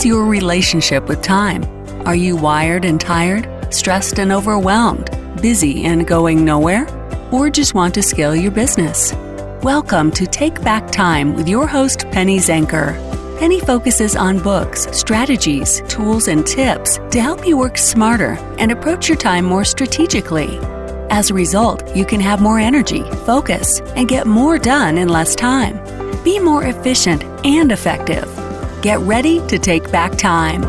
is your relationship with time? Are you wired and tired, stressed and overwhelmed, busy and going nowhere? Or just want to scale your business? Welcome to Take Back Time with your host, Penny Zenker. Penny focuses on books, strategies, tools, and tips to help you work smarter and approach your time more strategically. As a result, you can have more energy, focus, and get more done in less time. Be more efficient and effective. Get ready to take back time.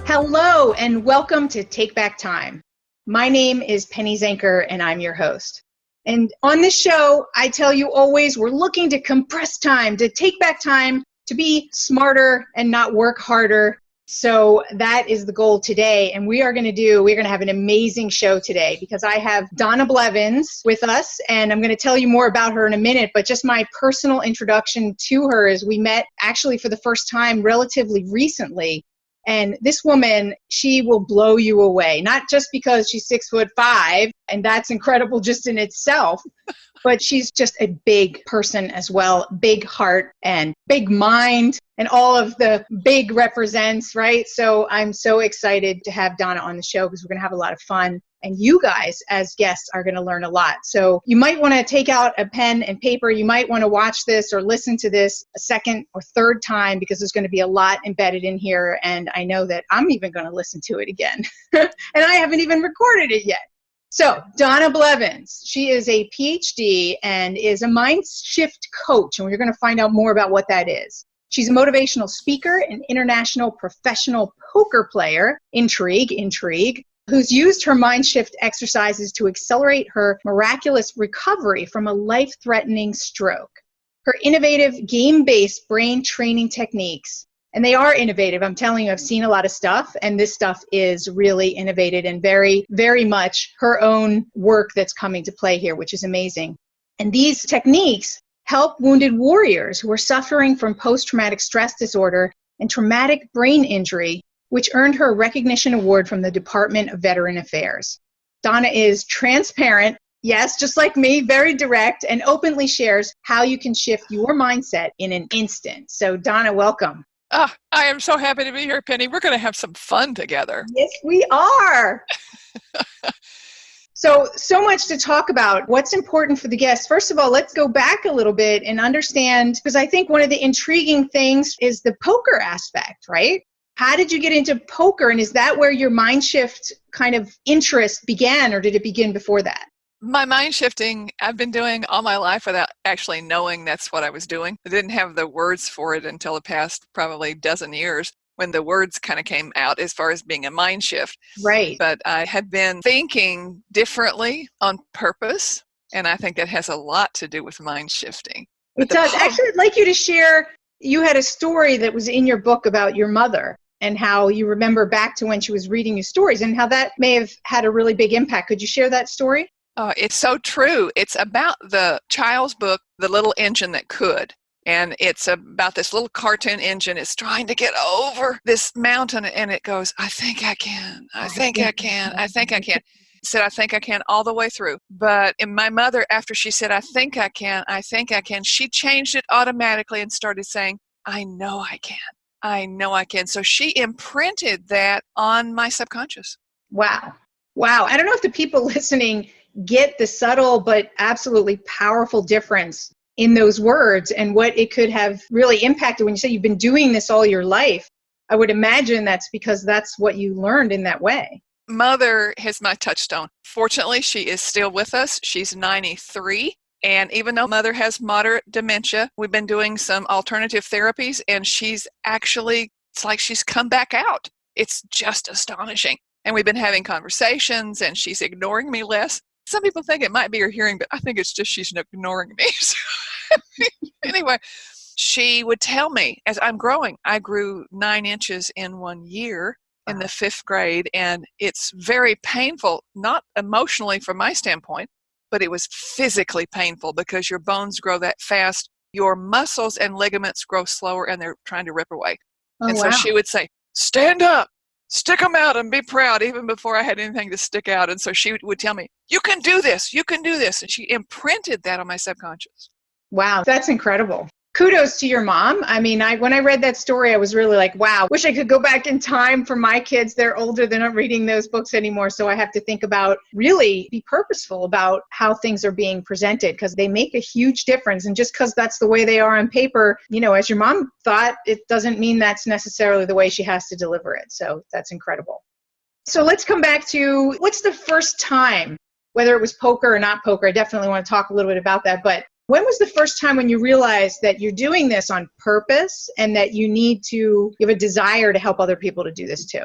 Hello, and welcome to Take Back Time. My name is Penny Zenker, and I'm your host. And on this show, I tell you always, we're looking to compress time, to take back time, to be smarter and not work harder. So that is the goal today. And we're going to have an amazing show today because I have Donna Blevins with us, and I'm going to tell you more about her in a minute. But just my personal introduction to her is we met actually for the first time relatively recently. And this woman, she will blow you away, not just because she's 6'5", and that's incredible just in itself, but she's just a big person as well, big heart and big mind, and all of the big represents, right? So I'm so excited to have Donna on the show because we're going to have a lot of fun. And you guys as guests are going to learn a lot. So you might want to take out a pen and paper. You might want to watch this or listen to this a second or third time because there's going to be a lot embedded in here. And I know that I'm even going to listen to it again. And I haven't even recorded it yet. So Donna Blevins, she is a Ph.D. and is a MindShift Coach. And we're going to find out more about what that is. She's a motivational speaker, an international professional poker player, intrigue, who's used her MindShift exercises to accelerate her miraculous recovery from a life-threatening stroke. Her innovative game-based brain training techniques, and they are innovative. I'm telling you, I've seen a lot of stuff, and this stuff is really innovative and very, very much her own work that's coming to play here, which is amazing. And these techniques help wounded warriors who are suffering from post-traumatic stress disorder and traumatic brain injury, which earned her a recognition award from the Department of Veteran Affairs. Donna is transparent, yes, just like me, very direct, and openly shares how you can shift your mindset in an instant. So Donna, welcome. I am so happy to be here, Penny. We're going to have some fun together. Yes, we are. So much to talk about. What's important for the guests? First of all, let's go back a little bit and understand, because I think one of the intriguing things is the poker aspect, right? How did you get into poker, and is that where your MindShift kind of interest began, or did it begin before that? My mind shifting, I've been doing all my life without actually knowing that's what I was doing. I didn't have the words for it until the past probably dozen years when the words kind of came out as far as being a mind shift. Right. But I had been thinking differently on purpose, and I think that has a lot to do with mind shifting. It does. Actually, I'd like you to share, you had a story that was in your book about your mother, and how you remember back to when she was reading you stories and how that may have had a really big impact. Could you share that story? Oh, it's so true. It's about the child's book, The Little Engine That Could. And it's about this little cartoon engine. It's trying to get over this mountain, and it goes, I think I can. I think I can. I think I can. It said, I think I can all the way through. But in my mother, after she said, I think I can, she changed it automatically and started saying, I know I can. I know I can. So she imprinted that on my subconscious. Wow. I don't know if the people listening get the subtle but absolutely powerful difference in those words and what it could have really impacted. When you say you've been doing this all your life, I would imagine that's because that's what you learned in that way. Mother is my touchstone. Fortunately, she is still with us. She's 93. And even though Mother has moderate dementia, we've been doing some alternative therapies, and she's actually, it's like she's come back out. It's just astonishing. And we've been having conversations, and she's ignoring me less. Some people think it might be her hearing, but I think it's just she's ignoring me. Anyway, she would tell me as I'm growing, I grew 9 inches in 1 year in the 5th grade, and it's very painful, not emotionally from my standpoint, but it was physically painful because your bones grow that fast. Your muscles and ligaments grow slower, and they're trying to rip away. So she would say, stand up, stick them out, and be proud, even before I had anything to stick out. And so she would tell me, you can do this, you can do this. And she imprinted that on my subconscious. Wow, that's incredible. kudos to your mom. I mean, when I read that story, I was really like, wow, wish I could go back in time for my kids. They're older. They're not reading those books anymore. So I have to think about really be purposeful about how things are being presented because they make a huge difference. And just because that's the way they are on paper, as your mom thought, it doesn't mean that's necessarily the way she has to deliver it. So that's incredible. So let's come back to what's the first time, whether it was poker or not poker. I definitely want to talk a little bit about that. But when was the first time when you realized that you're doing this on purpose and that you have a desire to help other people to do this too?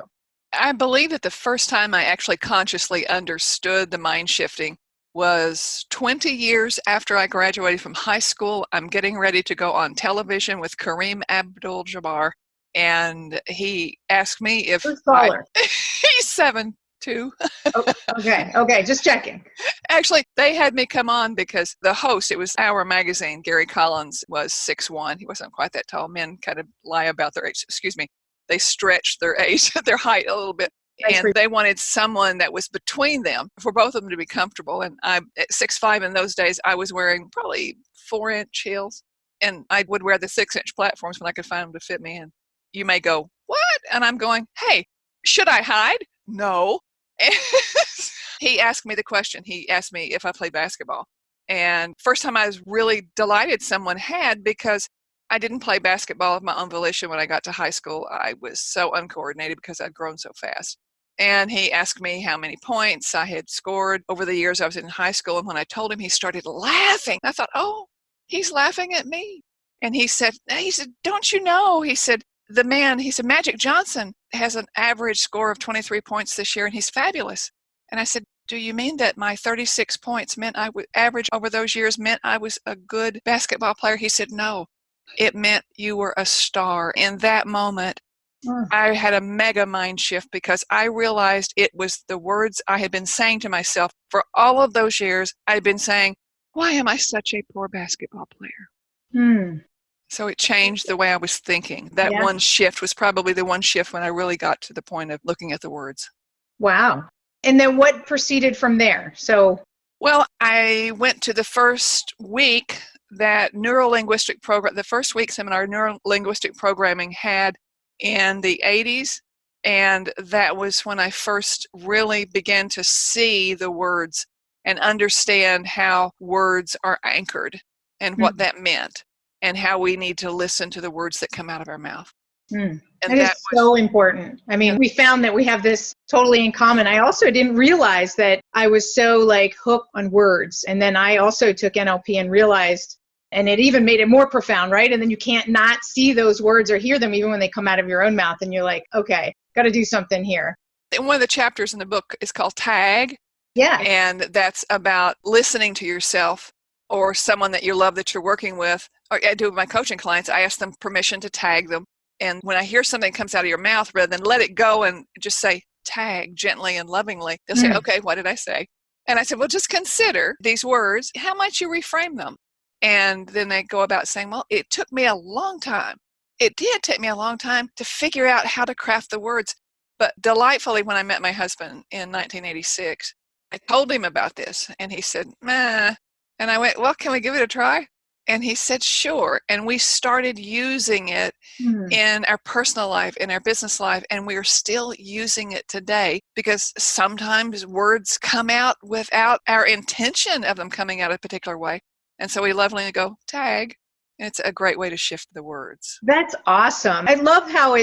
I believe that the first time I actually consciously understood the mind shifting was 20 years after I graduated from high school. I'm getting ready to go on television with Kareem Abdul-Jabbar, and he asked me if Who's taller? He's 7'2". Okay, just checking. Actually, they had me come on because the host, it was Our Magazine, Gary Collins, was 6'1". He wasn't quite that tall. Men kind of lie about their age. Excuse me. They stretched their age, their height a little bit. And they wanted someone that was between them for both of them to be comfortable. And I'm at 6'5" in those days. I was wearing probably 4-inch heels. And I would wear the 6-inch platforms when I could find them to fit me in. You may go, what? And I'm going, hey, should I hide? No. He asked me the question. He asked me if I played basketball. And first time I was really delighted someone had, because I didn't play basketball of my own volition when I got to high school. I was so uncoordinated because I'd grown so fast. And he asked me how many points I had scored over the years I was in high school. And when I told him, he started laughing. I thought, oh, he's laughing at me. And he said, don't you know? He said, Magic Johnson has an average score of 23 points this year, and he's fabulous. And I said, do you mean that my 36 points meant I would average over those years meant I was a good basketball player? He said, no, it meant you were a star. In that moment, I had a mega mind shift because I realized it was the words I had been saying to myself for all of those years. I'd been saying, why am I such a poor basketball player? So it changed the way I was thinking. That one shift was probably the one shift when I really got to the point of looking at the words. Wow. And then what proceeded from there? Well, I went to the first week that neuro-linguistic program, the first week seminar neuro-linguistic programming had in the 80s. And that was when I first really began to see the words and understand how words are anchored and what that meant, and how we need to listen to the words that come out of our mouth. And that is so important. I mean, we found that we have this totally in common. I also didn't realize that I was so hooked on words. And then I also took NLP and realized, and it even made it more profound, right? And then you can't not see those words or hear them even when they come out of your own mouth. And you're like, okay, got to do something here. And one of the chapters in the book is called Tag. Yeah. And that's about listening to yourself or someone that you love that you're working with. Or I do with my coaching clients, I ask them permission to tag them. And when I hear something comes out of your mouth, rather than let it go and just say tag gently and lovingly, they'll say, okay, what did I say? And I said, well, just consider these words. How might you reframe them? And then they go about saying, well, it took me a long time. It did take me a long time to figure out how to craft the words. But delightfully, when I met my husband in 1986, I told him about this. And he said, meh. And I went, well, can we give it a try? And he said, sure. And we started using it in our personal life, in our business life, and we are still using it today because sometimes words come out without our intention of them coming out a particular way. And so we lovingly go, tag. And it's a great way to shift the words. That's awesome. I love how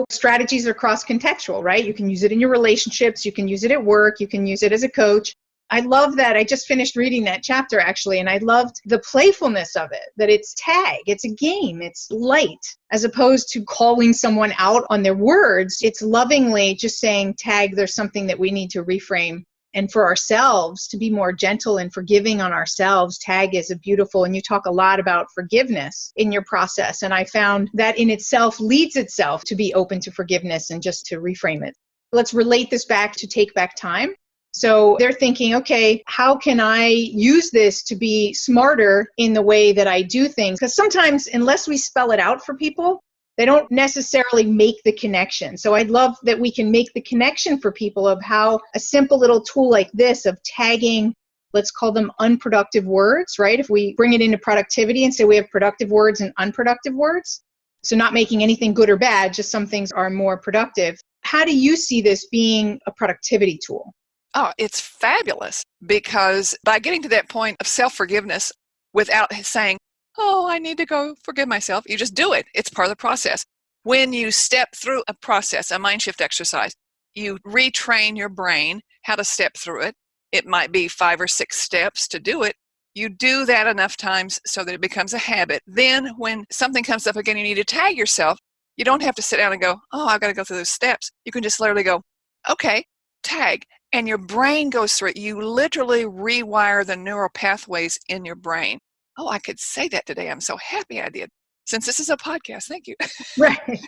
strategies are cross-contextual, right? You can use it in your relationships. You can use it at work. You can use it as a coach. I love that. I just finished reading that chapter, actually, and I loved the playfulness of it, that it's tag, it's a game, it's light, as opposed to calling someone out on their words. It's lovingly just saying, tag, there's something that we need to reframe. And for ourselves, to be more gentle and forgiving on ourselves, tag is a beautiful, and you talk a lot about forgiveness in your process. And I found that in itself leads itself to be open to forgiveness and just to reframe it. Let's relate this back to take back time. So they're thinking, okay, how can I use this to be smarter in the way that I do things? Because sometimes, unless we spell it out for people, they don't necessarily make the connection. So I'd love that we can make the connection for people of how a simple little tool like this of tagging let's call them unproductive words, right? If we bring it into productivity and say we have productive words and unproductive words, so not making anything good or bad, just some things are more productive. How do you see this being a productivity tool? Oh, it's fabulous, because by getting to that point of self-forgiveness without saying, oh, I need to go forgive myself, you just do it. It's part of the process. When you step through a process, a mind shift exercise, you retrain your brain how to step through it. It might be 5 or 6 steps to do it. You do that enough times so that it becomes a habit. Then when something comes up again, you need to tag yourself. You don't have to sit down and go, oh, I've got to go through those steps. You can just literally go, okay, tag. And your brain goes through it. You literally rewire the neural pathways in your brain. Oh, I could say that today. I'm so happy I did. Since this is a podcast, thank you. Right.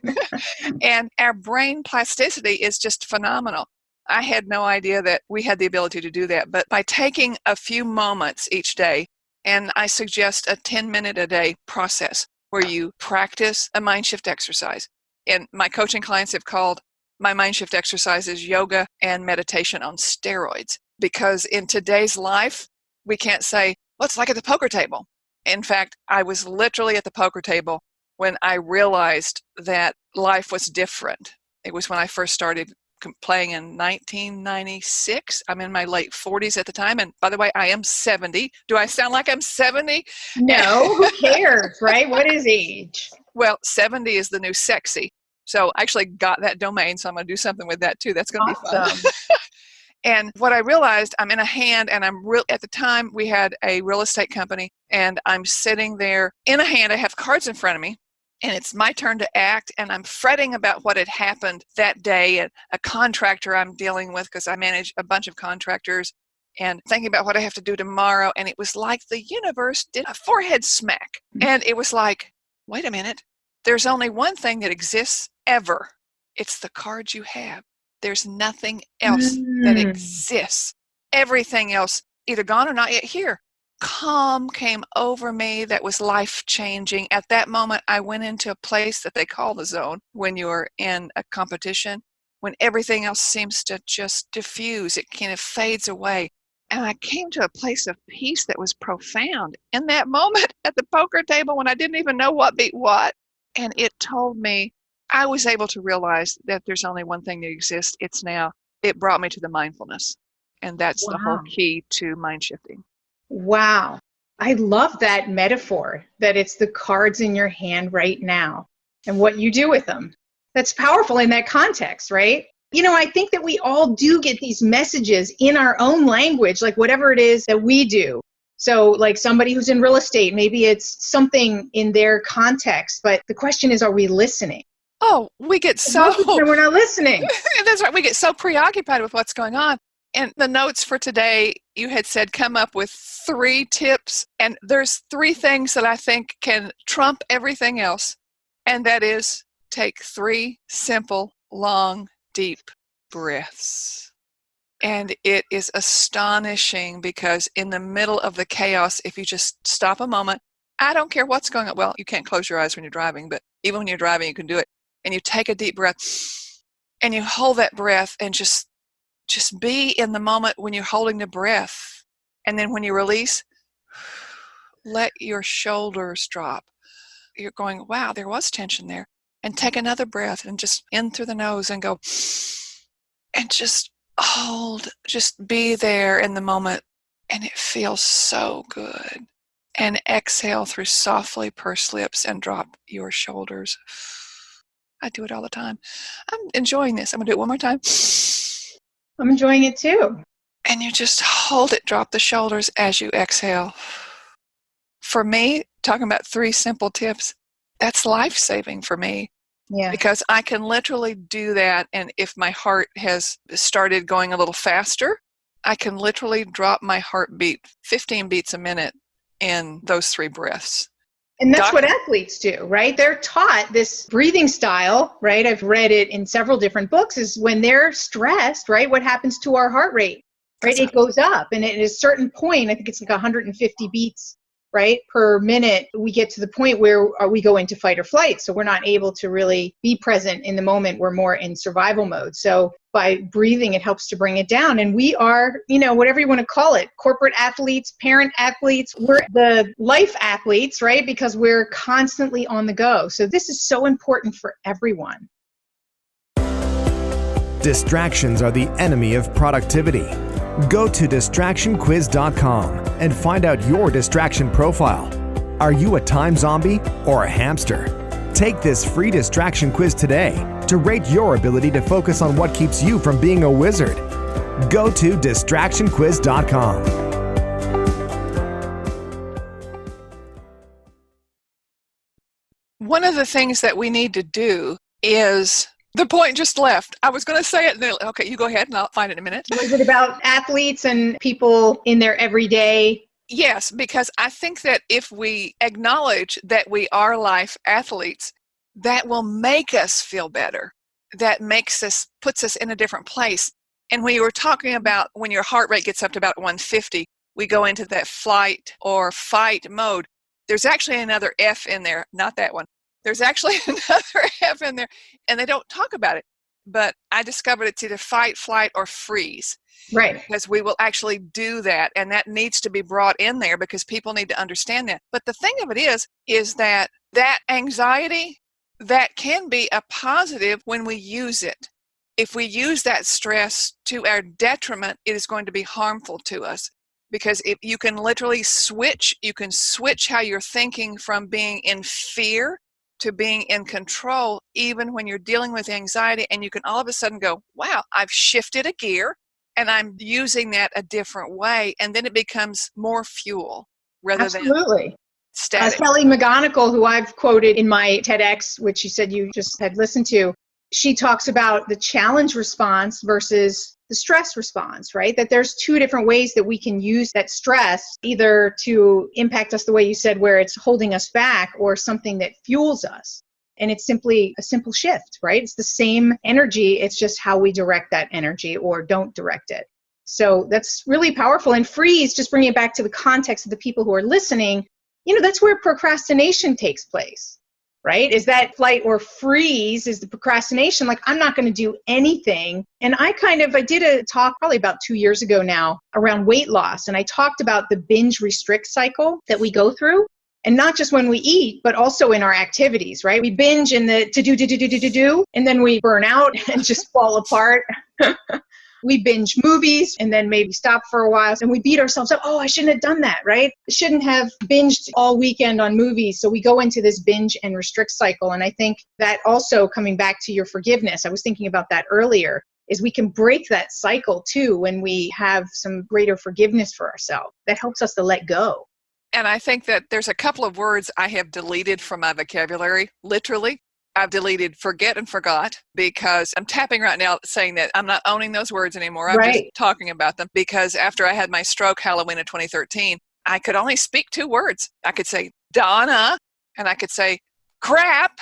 And our brain plasticity is just phenomenal. I had no idea that we had the ability to do that. But by taking a few moments each day, and I suggest a 10-minute a day process where you practice a mind shift exercise. And my coaching clients have called my mind shift exercises yoga and meditation on steroids. Because in today's life, we can't say, well, it's like at the poker table. In fact, I was literally at the poker table when I realized that life was different. It was when I first started playing in 1996. I'm in my late 40s at the time. And by the way, I am 70. Do I sound like I'm 70? No, who cares, right? What is age? Well, 70 is the new sexy. So I actually got that domain, so I'm going to do something with that too. That's going to be fun. And what I realized, I'm in a hand, and at the time we had a real estate company, and I'm sitting there in a hand. I have cards in front of me, and it's my turn to act, and I'm fretting about what had happened that day, and a contractor I'm dealing with, because I manage a bunch of contractors, and thinking about what I have to do tomorrow. And it was like the universe did a forehead smack. And it was like, wait a minute, there's only one thing that exists ever. It's the cards you have. There's nothing else that exists. Everything else, either gone or not yet here. Calm came over me that was life-changing. At that moment, I went into a place that they call the zone when you're in a competition, when everything else seems to just diffuse. It kind of fades away. And I came to a place of peace that was profound in that moment at the poker table when I didn't even know what beat what. And it told me, I was able to realize that there's only one thing that exists. It's now. It brought me to the mindfulness. And that's the whole key to mind shifting. Wow. I love that metaphor, that it's the cards in your hand right now and what you do with them. That's powerful in that context, right? You know, I think that we all do get these messages in our own language, like whatever it is that we do. So like somebody who's in real estate, maybe it's something in their context, but the question is, are we listening? Oh, we get we're not listening. That's right. We get so preoccupied with what's going on. And the notes for today, you had said come up with 3 tips. And there's 3 things that I think can trump everything else. And that is, take 3 simple, long, deep breaths. And it is astonishing, because in the middle of the chaos, if you just stop a moment, I don't care what's going on. Well, you can't close your eyes when you're driving, but even when you're driving, you can do it. And you take a deep breath and you hold that breath and just be in the moment when you're holding the breath. And then when you release, let your shoulders drop. You're going, wow, there was tension there. And take another breath and just in through the nose and go, and just hold, just be there in the moment. And it feels so good. And exhale through softly pursed lips and drop your shoulders. I do it all the time. I'm enjoying this. I'm going to do it one more time. I'm enjoying it too. And you just hold it, drop the shoulders as you exhale. For me, talking about 3 simple tips, that's life-saving for me. Yeah. Because I can literally do that. And if my heart has started going a little faster, I can literally drop my heartbeat 15 beats a minute in those 3 breaths. And that's what athletes do, right? They're taught this breathing style, right? I've read it in several different books, is when they're stressed, right? What happens to our heart rate, right? It goes up. And at a certain point, I think it's like 150 beats right, per minute, we get to the point where we go into fight or flight. So we're not able to really be present in the moment. We're more in survival mode. So by breathing, it helps to bring it down. And we are, whatever you want to call it, corporate athletes, parent athletes, we're the life athletes, right? Because we're constantly on the go. So this is so important for everyone. Distractions are the enemy of productivity. Go to distractionquiz.com and find out your distraction profile. Are you a time zombie or a hamster? Take this free distraction quiz today to rate your ability to focus on what keeps you from being a wizard. Go to distractionquiz.com. One of the things that we need to do is, the point just left. I was going to say it. Okay, you go ahead and I'll find it in a minute. Was it about athletes and people in their everyday? Yes, because I think that if we acknowledge that we are life athletes, that will make us feel better. That puts us in a different place. And when you were talking about when your heart rate gets up to about 150, we go into that flight or fight mode. There's actually another F in there, not that one. There's actually another F in there, and they don't talk about it. But I discovered it's either fight, flight, or freeze. Right. Because we will actually do that, and that needs to be brought in there because people need to understand that. But the thing of it is that anxiety, that can be a positive when we use it. If we use that stress to our detriment, it is going to be harmful to us. Because if you can literally switch how you're thinking from being in fear to being in control, even when you're dealing with anxiety, and you can all of a sudden go, wow, I've shifted a gear and I'm using that a different way. And then it becomes more fuel rather than static. Kelly McGonigal, who I've quoted in my TEDx, which you said you just had listened to, she talks about the challenge response versus the stress response, right? That there's two different ways that we can use that stress, either to impact us the way you said, where it's holding us back, or something that fuels us. And it's simply a simple shift, right? It's the same energy. It's just how we direct that energy or don't direct it. So that's really powerful. And freeze, just bringing it back to the context of the people who are listening, that's where procrastination takes place. Right? Is that flight or freeze, is the procrastination, like I'm not going to do anything. And I did a talk probably about 2 years ago now around weight loss. And I talked about the binge restrict cycle that we go through. And not just when we eat, but also in our activities, right? We binge in the to do, and then we burn out and just fall apart. We binge movies and then maybe stop for a while and we beat ourselves up. Oh, I shouldn't have done that, right? I shouldn't have binged all weekend on movies. So we go into this binge and restrict cycle. And I think that also, coming back to your forgiveness, I was thinking about that earlier, is we can break that cycle too when we have some greater forgiveness for ourselves. That helps us to let go. And I think that there's a couple of words I have deleted from my vocabulary, literally. I've deleted forget and forgot because I'm tapping right now saying that I'm not owning those words anymore. I'm just talking about them because after I had my stroke Halloween of 2013, I could only speak 2 words. I could say Donna and I could say crap.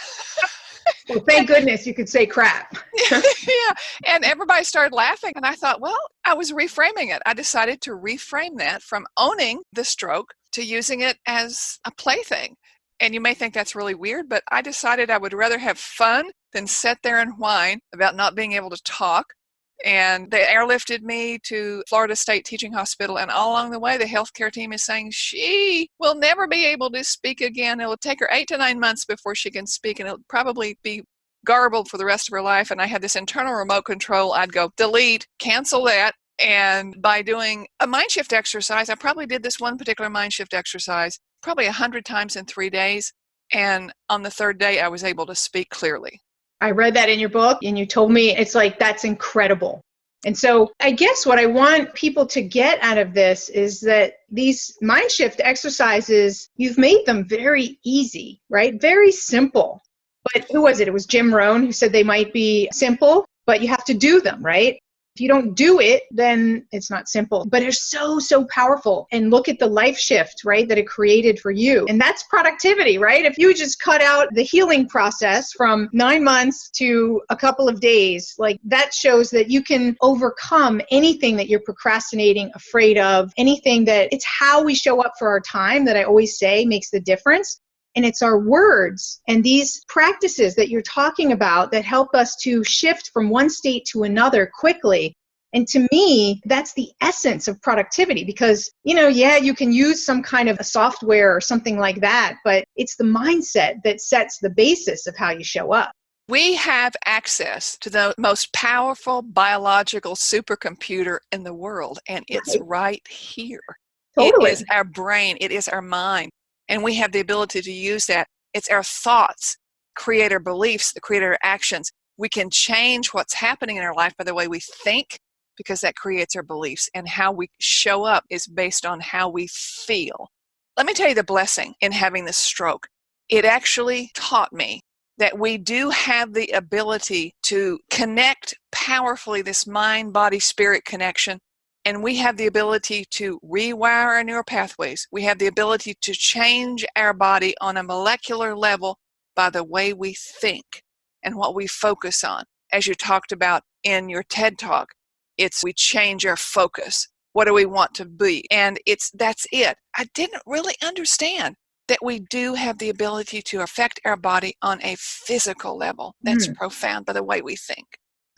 Well, thank goodness you could say crap. Yeah. And everybody started laughing. And I thought, well, I was reframing it. I decided to reframe that from owning the stroke to using it as a plaything. And you may think that's really weird, but I decided I would rather have fun than sit there and whine about not being able to talk. And they airlifted me to Florida State Teaching Hospital. And all along the way, the healthcare team is saying she will never be able to speak again. It'll take her 8 to 9 months before she can speak. And it'll probably be garbled for the rest of her life. And I had this internal remote control. I'd go delete, cancel that. And by doing a MindShift exercise, I probably did this one particular MindShift exercise probably 100 times in 3 days. And on the 3rd day, I was able to speak clearly. I read that in your book and you told me, it's like, that's incredible. And so I guess what I want people to get out of this is that these MindShift exercises, you've made them very easy, right? Very simple. But who was it? It was Jim Rohn who said they might be simple, but you have to do them, right? If you don't do it, then it's not simple, but it's so, so powerful. And look at the life shift, right, that it created for you. And that's productivity, right? If you just cut out the healing process from 9 months to a couple of days, like that shows that you can overcome anything that you're procrastinating, afraid of, anything that it's how we show up for our time that I always say makes the difference. And it's our words and these practices that you're talking about that help us to shift from one state to another quickly. And to me, that's the essence of productivity because, you can use some kind of a software or something like that, but it's the mindset that sets the basis of how you show up. We have access to the most powerful biological supercomputer in the world, and it's right here. Totally. It is our brain. It is our mind. And we have the ability to use that. It's our thoughts, create our beliefs, create our actions. We can change what's happening in our life by the way we think because that creates our beliefs. And how we show up is based on how we feel. Let me tell you the blessing in having this stroke. It actually taught me that we do have the ability to connect powerfully, this mind, body, spirit connection. And we have the ability to rewire our neural pathways. We have the ability to change our body on a molecular level by the way we think and what we focus on. As you talked about in your TED Talk, we change our focus. What do we want to be? And that's it. I didn't really understand that we do have the ability to affect our body on a physical level. That's profound by the way we think.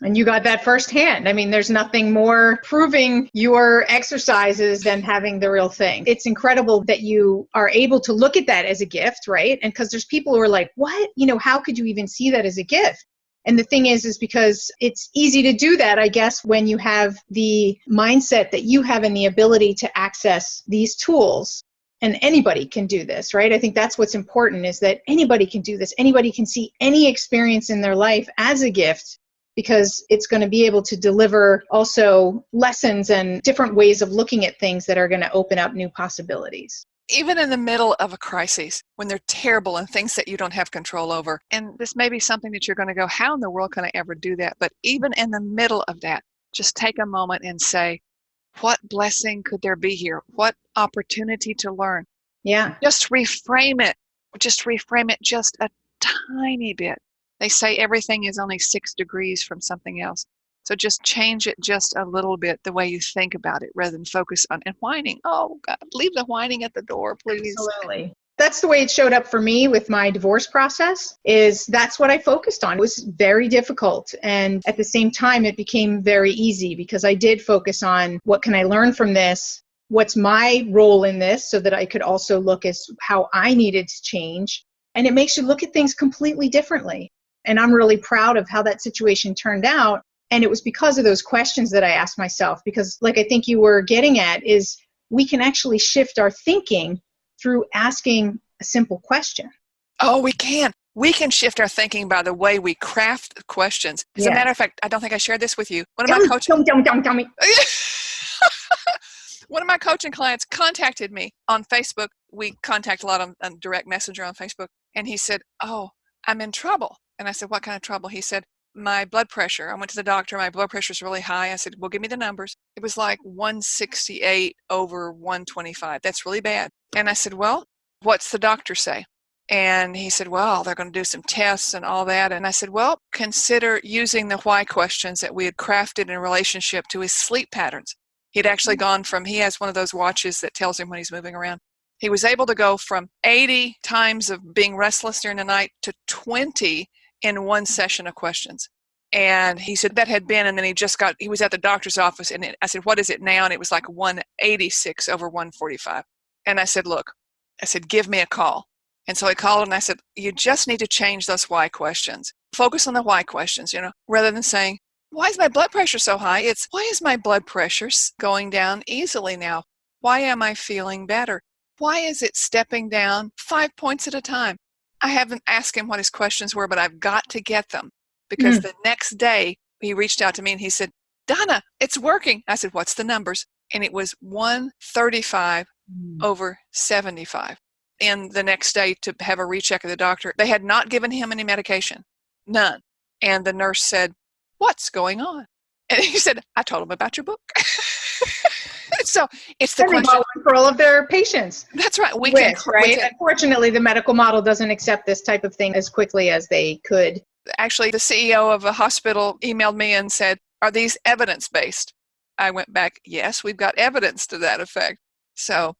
And you got that firsthand. I mean, there's nothing more proving your exercises than having the real thing. It's incredible that you are able to look at that as a gift, right? And because there's people who are like, what? How could you even see that as a gift? And the thing is because it's easy to do that, I guess, when you have the mindset that you have and the ability to access these tools. And anybody can do this, right? I think that's what's important is that anybody can do this. Anybody can see any experience in their life as a gift, because it's going to be able to deliver also lessons and different ways of looking at things that are going to open up new possibilities. Even in the middle of a crisis, when they're terrible and things that you don't have control over, and this may be something that you're going to go, how in the world can I ever do that? But even in the middle of that, just take a moment and say, what blessing could there be here? What opportunity to learn? Yeah. Just reframe it. Just reframe it just a tiny bit. They say everything is only 6 degrees from something else. So just change it just a little bit, the way you think about it, rather than focus on and whining. Oh, God, leave the whining at the door, please. Absolutely. That's the way it showed up for me with my divorce process, is that's what I focused on. It was very difficult. And at the same time, it became very easy because I did focus on what can I learn from this? What's my role in this? So that I could also look as how I needed to change. And it makes you look at things completely differently. And I'm really proud of how that situation turned out. And it was because of those questions that I asked myself, because like I think you were getting at is we can actually shift our thinking through asking a simple question. Oh, we can. We can shift our thinking by the way we craft the questions. As a matter of fact, I don't think I shared this with you. One of my coaching One of my coaching clients contacted me on Facebook. We contact a lot on direct messenger on Facebook. And he said, oh, I'm in trouble. And I said, what kind of trouble? He said, my blood pressure. I went to the doctor. My blood pressure is really high. I said, well, give me the numbers. It was like 168 over 125. That's really bad. And I said, well, what's the doctor say? And he said, well, they're going to do some tests and all that. And I said, well, consider using the why questions that we had crafted in relationship to his sleep patterns. He'd actually gone from, he has one of those watches that tells him when he's moving around. He was able to go from 80 times of being restless during the night to 20 in one session of questions. And he said that had been, and then he was at the doctor's office, and I said, what is it now? And it was like 186 over 145. And I said, look, give me a call. And so I called and I said, you just need to change those why questions. Focus on the why questions, rather than saying, why is my blood pressure so high? It's, why is my blood pressure going down easily now? Why am I feeling better? Why is it stepping down 5 points at a time? I haven't asked him what his questions were, but I've got to get them. Because the next day, he reached out to me and he said, Donna, it's working. I said, what's the numbers? And it was 135 over 75. And the next day to have a recheck of the doctor, they had not given him any medication. None. And the nurse said, what's going on? And he said, I told him about your book. So it's the And they question. bought one for all of their patients. That's right. Right? Unfortunately, the medical model doesn't accept this type of thing as quickly as they could. Actually, the CEO of a hospital emailed me and said, are these evidence-based? I went back, yes, we've got evidence to that effect. So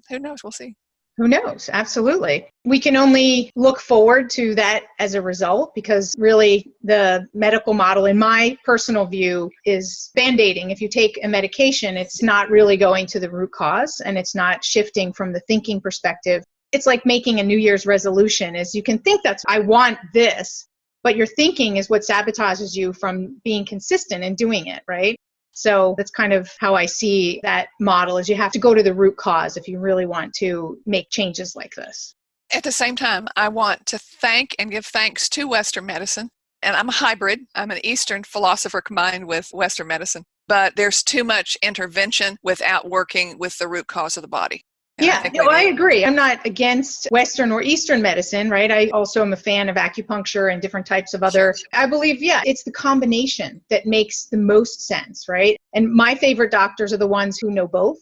who knows? We'll see. Who knows? Absolutely. We can only look forward to that as a result, because really the medical model, in my personal view, is band-aiding. If you take a medication, it's not really going to the root cause, and it's not shifting from the thinking perspective. It's like making a New Year's resolution. Is you can think I want this, but your thinking is what sabotages you from being consistent and doing it, right? So that's kind of how I see that model, is you have to go to the root cause if you really want to make changes like this. At the same time, I want to thank and give thanks to Western medicine. And I'm a hybrid. I'm an Eastern philosopher combined with Western medicine. But there's too much intervention without working with the root cause of the body. And I agree. I'm not against Western or Eastern medicine, right? I also am a fan of acupuncture and different types of other, I believe, it's the combination that makes the most sense, right? And my favorite doctors are the ones who know both,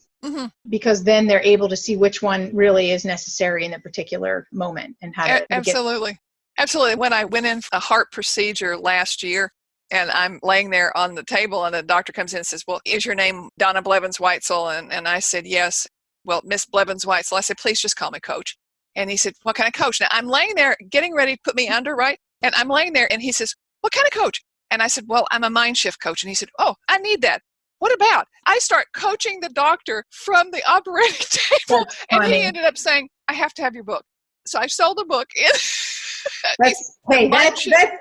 because then they're able to see which one really is necessary in the particular moment and how to Absolutely. Absolutely. When I went in for a heart procedure last year, and I'm laying there on the table, and the doctor comes in and says, well, is your name Donna Blevins Weitzel? And I said, yes. Well, Miss Blevins Weitzel. I said, please just call me coach. And he said, what kind of coach? Now, I'm laying there getting ready to put me under, right? And I'm laying there, and he says, what kind of coach? And I said, well, I'm a MindShift coach. And he said, oh, I need that. What about? I start coaching the doctor from the operating table. And he ended up saying, I have to have your book. So I sold the book. That's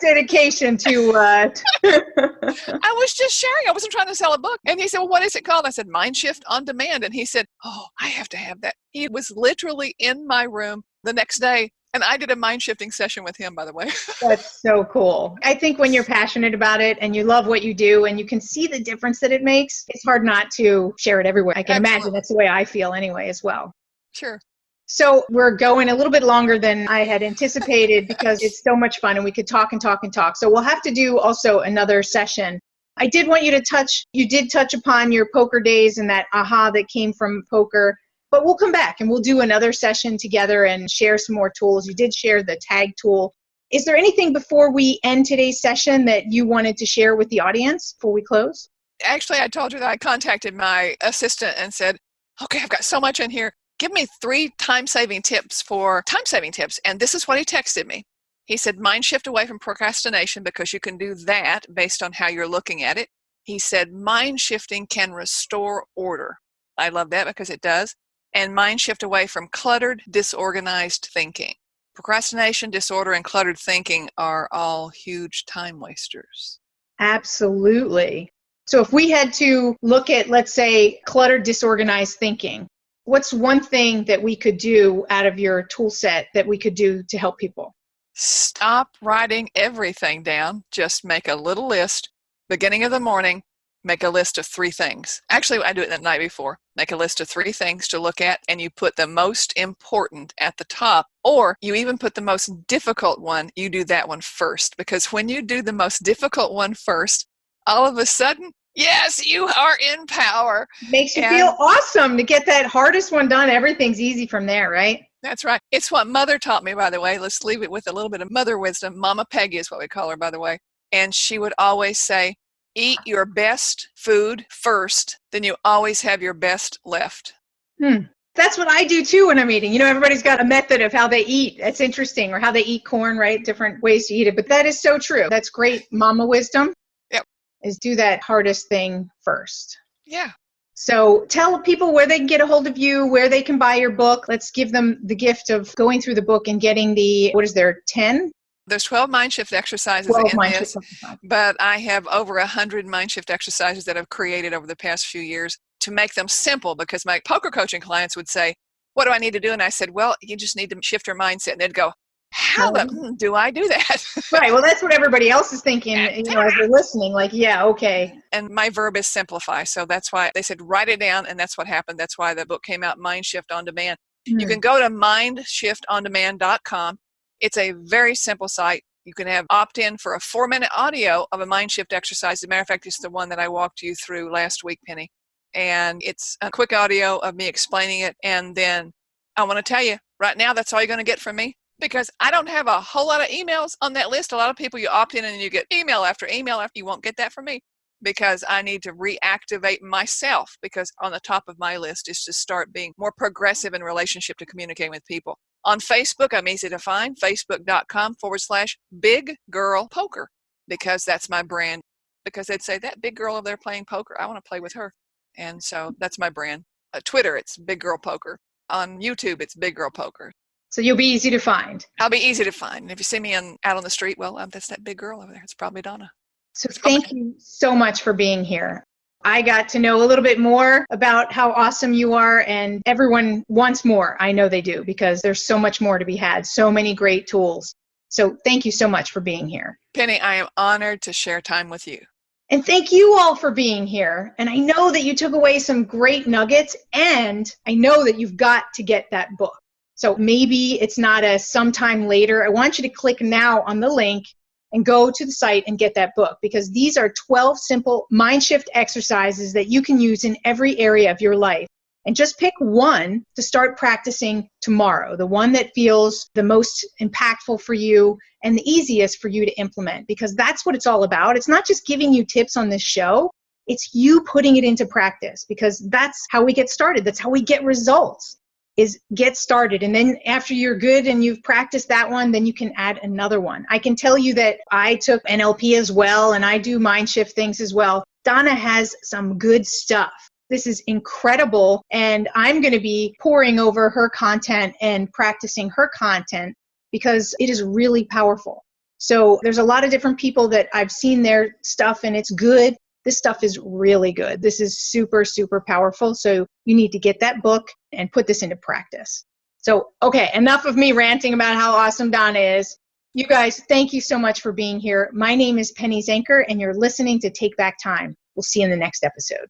dedication to I was just sharing. I wasn't trying to sell a book. And he said, well, what is it called? I said, MindShift On Demand. And he said, oh, I have to have that. He was literally in my room the next day. And I did a mind shifting session with him, by the way. That's so cool. I think when you're passionate about it and you love what you do and you can see the difference that it makes, it's hard not to share it everywhere. I can imagine that's the way I feel anyway as well. Sure. So we're going a little bit longer than I had anticipated because it's so much fun and we could talk and talk and talk. So we'll have to do also another session. I did want you to touch upon your poker days and that aha that came from poker, but we'll come back and we'll do another session together and share some more tools. You did share the tag tool. Is there anything before we end today's session that you wanted to share with the audience before we close? Actually, I told you that I contacted my assistant and said, okay, I've got so much in here. Give me 3 time-saving tips. And this is what he texted me. He said, mind shift away from procrastination because you can do that based on how you're looking at it. He said, mind shifting can restore order. I love that because it does. And mind shift away from cluttered, disorganized thinking. Procrastination, disorder, and cluttered thinking are all huge time wasters. Absolutely. So if we had to look at, let's say, cluttered, disorganized thinking, what's one thing that we could do out of your tool set that we could do to help people? Stop writing everything down. Just make a little list. Beginning of the morning, make a list of 3 things. Actually, I do it the night before. Make a list of 3 things to look at, and you put the most important at the top, or you even put the most difficult one. You do that one first, because when you do the most difficult one first, all of a sudden, yes, you are in power. Makes you feel awesome to get that hardest one done. Everything's easy from there, right? That's right. It's what Mother taught me, by the way. Let's leave it with a little bit of mother wisdom. Mama Peggy is what we call her, by the way. And she would always say, eat your best food first, then you always have your best left. That's what I do too when I'm eating. Everybody's got a method of how they eat. It's interesting, or how they eat corn, right? Different ways to eat it. But that is so true. That's great mama wisdom. Yep. Is do that hardest thing first. Yeah. So tell people where they can get a hold of you, where they can buy your book. Let's give them the gift of going through the book and getting 10? There's 12 mind shift exercises in this, but I have over 100 mind shift exercises that I've created over the past few years to make them simple, because my poker coaching clients would say, what do I need to do? And I said, well, you just need to shift your mindset. And they'd go, how do I do that? Right. Well, that's what everybody else is thinking, as they're listening, like, yeah, okay. And my verb is simplify. So that's why they said, write it down. And that's what happened. That's why the book came out, MindShift On Demand. You can go to MindShiftOnDemand.com. It's a very simple site. You can have opt-in for a 4-minute audio of a MindShift exercise. As a matter of fact, it's the one that I walked you through last week, Penny. And it's a quick audio of me explaining it. And then I want to tell you, right now, that's all you're going to get from me, because I don't have a whole lot of emails on that list. A lot of people, you opt in and you get email after email after. You won't get that from me, because I need to reactivate myself, because on the top of my list is to start being more progressive in relationship to communicating with people. On Facebook, I'm easy to find, facebook.com/Big Girl Poker, because that's my brand. Because they'd say, that big girl over there playing poker, I want to play with her. And so that's my brand. Twitter, it's Big Girl Poker. On YouTube, it's Big Girl Poker. So you'll be easy to find. I'll be easy to find. And if you see me out on the street, well, that's that big girl over there. It's probably Donna. So thank you so much for being here. I got to know a little bit more about how awesome you are, and everyone wants more. I know they do, because there's so much more to be had, so many great tools. So thank you so much for being here. Penny, I am honored to share time with you. And thank you all for being here. And I know that you took away some great nuggets, and I know that you've got to get that book. So maybe it's not a sometime later. I want you to click now on the link and go to the site and get that book, because these are 12 simple MindShift exercises that you can use in every area of your life. And just pick one to start practicing tomorrow, the one that feels the most impactful for you and the easiest for you to implement, because that's what it's all about. It's not just giving you tips on this show. It's you putting it into practice, because that's how we get started. That's how we get results, is get started. And then after you're good and you've practiced that one, then you can add another one. I can tell you that I took NLP as well, and I do MindShift things as well. Donna has some good stuff. This is incredible, and I'm going to be poring over her content and practicing her content, because it is really powerful. So there's a lot of different people that I've seen their stuff, and it's good. This stuff is really good. This is super, super powerful. So you need to get that book and put this into practice. So, okay, enough of me ranting about how awesome Donna is. You guys, thank you so much for being here. My name is Penny Zanker, and you're listening to Take Back Time. We'll see you in the next episode.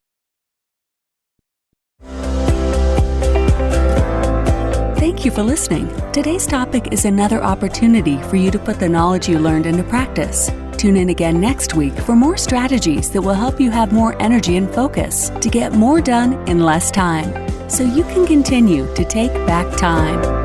Thank you for listening. Today's topic is another opportunity for you to put the knowledge you learned into practice. Tune in again next week for more strategies that will help you have more energy and focus to get more done in less time, so you can continue to take back time.